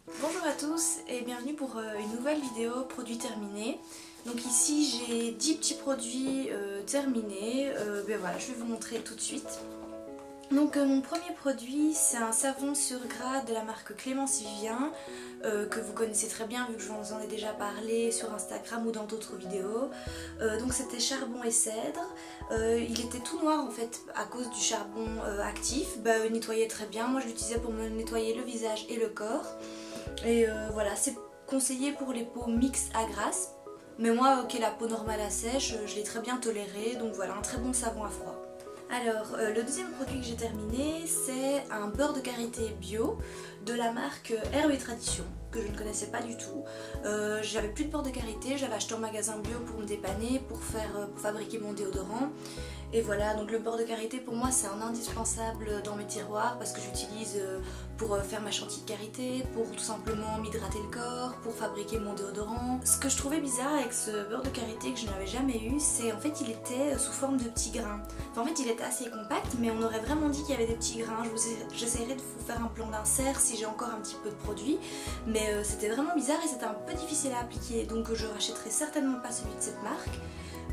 Bonjour à tous et bienvenue pour une nouvelle vidéo produit terminé. Donc ici j'ai 10 petits produits terminés, ben voilà, je vais vous montrer tout de suite. Donc mon premier produit c'est un savon sur gras de la marque Clémence Vivien que vous connaissez très bien vu que je vous en ai déjà parlé sur Instagram ou dans d'autres vidéos. Donc c'était charbon et cèdre. Il était tout noir en fait à cause du charbon actif. Bah, il nettoyait très bien, moi je l'utilisais pour me nettoyer le visage et le corps. Et voilà, c'est conseillé pour les peaux mixtes à grasse. Mais moi qui ai la peau normale à sèche, je l'ai très bien toléré. Donc voilà, un très bon savon à froid. Alors, le deuxième produit que j'ai terminé, c'est un beurre de karité bio de la marque Herbe et Tradition, que je ne connaissais pas du tout. J'avais plus de beurre de karité, j'avais acheté en magasin bio pour me dépanner, pour fabriquer mon déodorant. Et voilà, donc le beurre de karité pour moi c'est un indispensable dans mes tiroirs parce que j'utilise pour faire ma chantilly de karité, pour tout simplement m'hydrater le corps, pour fabriquer mon déodorant. Ce que je trouvais bizarre avec ce beurre de karité que je n'avais jamais eu, c'est en fait il était sous forme de petits grains. Enfin, en fait il était assez compact mais on aurait vraiment dit qu'il y avait des petits grains. J'essaierai de vous faire un plan d'insert si j'ai encore un petit peu de produit. Mais c'était vraiment bizarre et c'était un peu difficile à appliquer. Donc je rachèterai certainement pas celui de cette marque.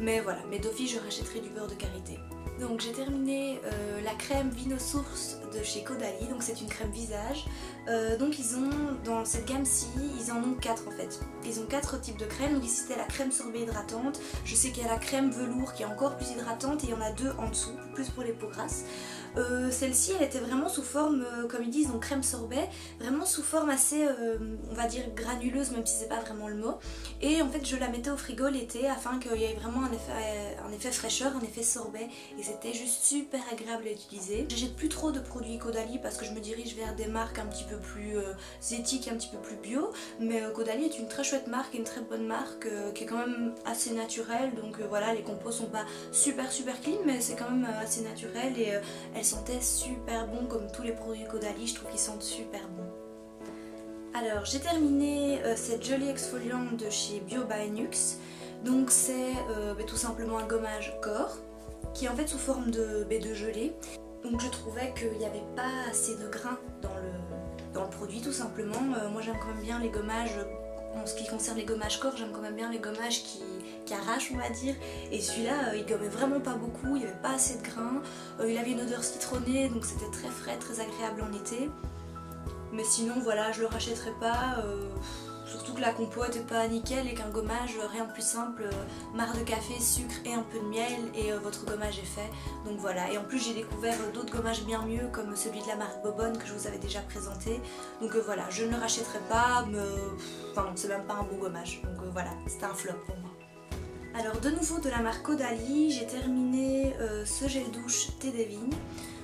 Mais voilà, mais d'office je rachèterai du beurre de karité. Donc j'ai terminé la crème Vino Source de chez Caudalie, donc c'est une crème visage. Donc ils ont, dans cette gamme-ci, ils en ont 4 en fait. Ils ont 4 types de crème, donc ici c'était la crème sorbet hydratante. Je sais qu'il y a la crème velours qui est encore plus hydratante et il y en a 2 en dessous, plus pour les peaux grasses. Celle-ci elle était vraiment sous forme, comme ils disent, donc crème sorbet, vraiment sous forme assez, on va dire granuleuse, même si c'est pas vraiment le mot. Et en fait je la mettais au frigo l'été afin qu'il y ait vraiment un effet fraîcheur, un effet sorbet. Et c'était juste super agréable à utiliser. J'achète plus trop de produits Caudalie parce que je me dirige vers des marques un petit peu plus éthiques, un petit peu plus bio. Mais Caudalie est une très chouette marque et une très bonne marque qui est quand même assez naturelle. Donc voilà, les compos sont pas super clean mais c'est quand même assez naturel et elles sentaient super bon comme tous les produits Caudalie, je trouve qu'ils sentent super bon. Alors j'ai terminé cette jolie exfoliante de chez Bio by Nux. Donc c'est tout simplement un gommage corps qui est en fait sous forme de gelée. Donc je trouvais qu'il n'y avait pas assez de grains dans le produit tout simplement. Moi j'aime quand même bien les gommages, en ce qui concerne les gommages corps, j'aime quand même bien les gommages qui arrachent on va dire. Et celui-là il gommait vraiment pas beaucoup, il n'y avait pas assez de grains. Il avait une odeur citronnée donc c'était très frais, très agréable en été. Mais sinon voilà, je le rachèterai pas. Surtout que la compo était pas nickel et qu'un gommage, rien de plus simple, marc de café, sucre et un peu de miel et votre gommage est fait. Donc voilà, et en plus j'ai découvert d'autres gommages bien mieux comme celui de la marque Bobonne que je vous avais déjà présenté. Donc voilà, je ne le rachèterai pas, mais enfin non, c'est même pas un bon gommage. Donc voilà, c'était un flop pour moi. Alors de nouveau de la marque Caudalie, j'ai terminé ce gel douche thé des vignes.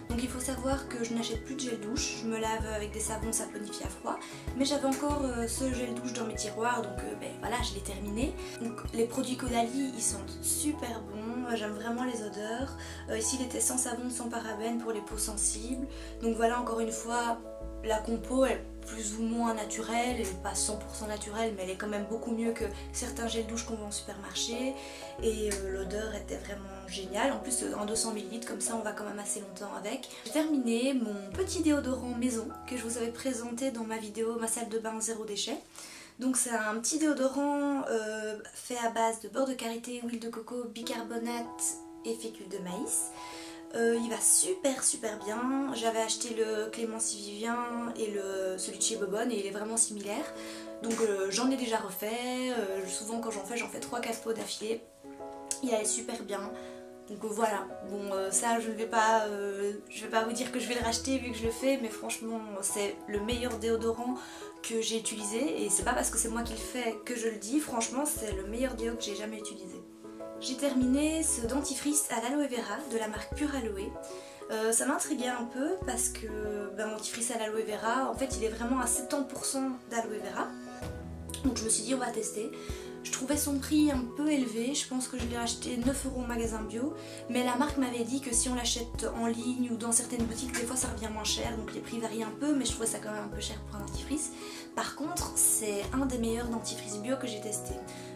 Donc il faut savoir que je n'achète plus de gel douche, je me lave avec des savons saponifiés à froid, mais j'avais encore ce gel douche dans mes tiroirs, donc ben voilà, je l'ai terminé. Donc les produits Caudalie, ils sentent super bons, j'aime vraiment les odeurs. Ici il était sans savon, sans parabènes pour les peaux sensibles. Donc voilà, encore une fois, la compo est plus ou moins naturelle, elle n'est pas 100% naturelle, mais elle est quand même beaucoup mieux que certains gels douche qu'on vend au supermarché. Et l'odeur était vraiment géniale, en plus en 200 ml, comme ça on va quand même assez longtemps avec. J'ai terminé mon petit déodorant maison que je vous avais présenté dans ma vidéo Ma salle de bain zéro déchet. Donc c'est un petit déodorant fait à base de beurre de karité, huile de coco, bicarbonate et fécule de maïs. Il va super bien. J'avais acheté le Clémence Vivien et celui de chez Bobonne et il est vraiment similaire. Donc j'en ai déjà refait. Souvent quand j'en fais 3-4 pots d'affilée. Il allait super bien. Donc voilà, bon ça je vais pas vous dire que je vais le racheter vu que je le fais, mais franchement c'est le meilleur déodorant que j'ai utilisé et c'est pas parce que c'est moi qui le fais que je le dis, franchement c'est le meilleur déo que j'ai jamais utilisé. J'ai terminé ce dentifrice à l'aloe vera de la marque Pure Aloe. Ça m'intriguait un peu parce que dentifrice à l'aloe vera, en fait il est vraiment à 70% d'aloe vera. Donc je me suis dit on va tester. Je trouvais son prix un peu élevé, je pense que je l'ai acheté 9 € au magasin bio, mais la marque m'avait dit que si on l'achète en ligne ou dans certaines boutiques, des fois ça revient moins cher, donc les prix varient un peu, mais je trouvais ça quand même un peu cher pour un dentifrice. Par contre, c'est un des meilleurs dentifrices bio que j'ai testé.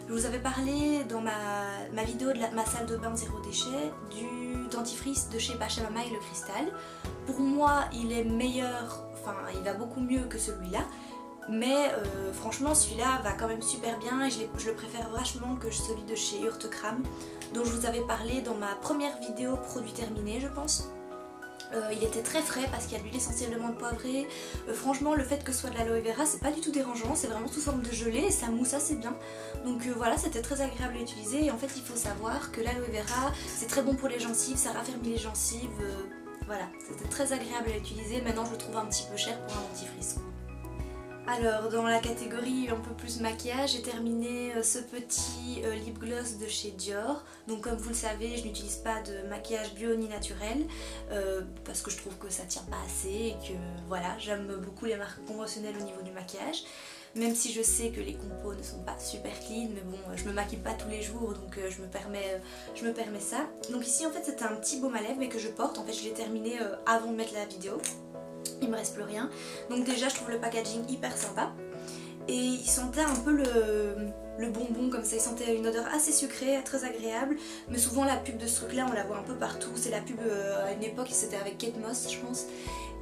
Je vous avais parlé dans ma vidéo de ma salle de bain zéro déchet du dentifrice de chez Pachamama et le Cristal. Pour moi, il est meilleur, enfin il va beaucoup mieux que celui-là. Mais franchement celui-là va quand même super bien et je le préfère vachement que celui de chez Urtekram dont je vous avais parlé dans ma première vidéo produit terminé je pense. Il était très frais parce qu'il y a de l'huile essentielle de menthe poivrée. Franchement le fait que ce soit de l'aloe vera c'est pas du tout dérangeant, c'est vraiment sous forme de gelée et ça mousse assez bien. Donc voilà, c'était très agréable à utiliser et en fait il faut savoir que l'aloe vera c'est très bon pour les gencives, ça raffermit les gencives. Voilà, c'était très agréable à utiliser. Maintenant je le trouve un petit peu cher pour un dentifrice. Alors dans la catégorie un peu plus maquillage, j'ai terminé ce petit lip gloss de chez Dior. Donc comme vous le savez, je n'utilise pas de maquillage bio ni naturel parce que je trouve que ça tient pas assez et que voilà, j'aime beaucoup les marques conventionnelles au niveau du maquillage. Même si je sais que les compos ne sont pas super clean, mais bon, je me maquille pas tous les jours donc je me permets ça. Donc ici en fait c'était un petit baume à lèvres mais que je porte, en fait je l'ai terminé avant de mettre la vidéo. Il me reste plus rien. Donc déjà je trouve le packaging hyper sympa. Et il sentait un peu le bonbon comme ça, il sentait une odeur assez sucrée, très agréable. Mais souvent la pub de ce truc là on la voit un peu partout. C'est la pub à une époque, c'était avec Kate Moss je pense.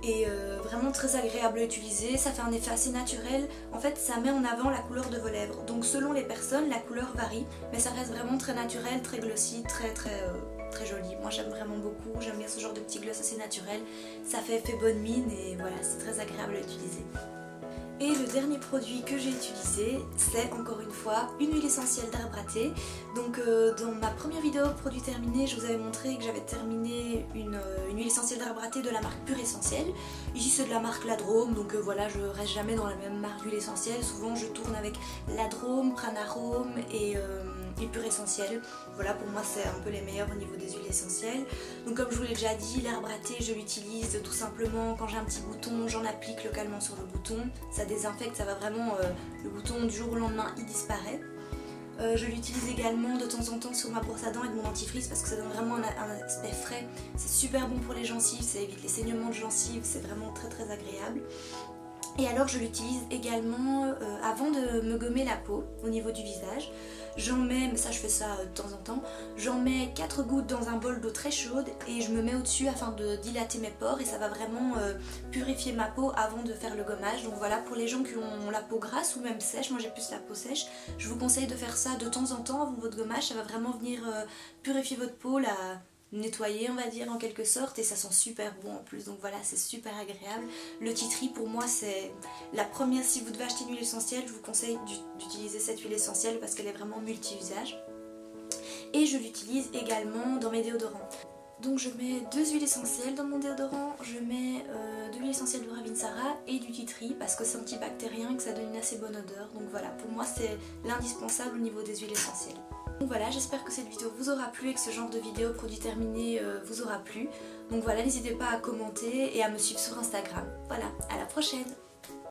Et vraiment très agréable à utiliser, ça fait un effet assez naturel. En fait ça met en avant la couleur de vos lèvres. Donc selon les personnes la couleur varie. Mais ça reste vraiment très naturel, très glossy, très joli. Moi j'aime vraiment beaucoup, j'aime bien ce genre de petit gloss assez naturel. Ça fait effet bonne mine et voilà, c'est très agréable à utiliser. Et le dernier produit que j'ai utilisé, c'est encore une fois une huile essentielle d'arbre à thé. Donc dans ma première vidéo produit terminé, je vous avais montré que j'avais terminé une huile essentielle d'arbre à thé de la marque Pure Essentielle. Ici c'est de la marque Ladrome, donc voilà, je reste jamais dans la même marque d'huile essentielle. Souvent je tourne avec Ladrome, Pranarome et Pure Essentielle. Voilà, pour moi c'est un peu les meilleurs au niveau des huiles essentielles. Donc comme je vous l'ai déjà dit, l'arbre à thé je l'utilise tout simplement quand j'ai un petit bouton, j'en applique localement sur le bouton. Ça désinfecte, ça va vraiment, le bouton du jour au lendemain il disparaît. Je l'utilise également de temps en temps sur ma brosse à dents avec mon dentifrice parce que ça donne vraiment un aspect frais. C'est super bon pour les gencives, ça évite les saignements de gencives, c'est vraiment très agréable. Et alors je l'utilise également avant de me gommer la peau au niveau du visage. J'en mets, mais ça je fais ça de temps en temps, j'en mets 4 gouttes dans un bol d'eau très chaude et je me mets au-dessus afin de dilater mes pores et ça va vraiment purifier ma peau avant de faire le gommage. Donc voilà, pour les gens qui ont la peau grasse ou même sèche, moi j'ai plus la peau sèche, je vous conseille de faire ça de temps en temps avant votre gommage, ça va vraiment venir purifier votre peau, la nettoyer on va dire en quelque sorte et ça sent super bon en plus, donc voilà, c'est super agréable. Le tea tree pour moi c'est la première, si vous devez acheter une huile essentielle je vous conseille d'utiliser cette huile essentielle parce qu'elle est vraiment multi-usage et je l'utilise également dans mes déodorants. Donc je mets 2 huiles essentielles dans mon déodorant, je mets de l'huile essentielle de Ravinsara et du tea tree parce que c'est antibactérien et que ça donne une assez bonne odeur, donc voilà, pour moi c'est l'indispensable au niveau des huiles essentielles. Donc voilà, j'espère que cette vidéo vous aura plu et que ce genre de vidéo produit terminé vous aura plu. Donc voilà, n'hésitez pas à commenter et à me suivre sur Instagram. Voilà, à la prochaine!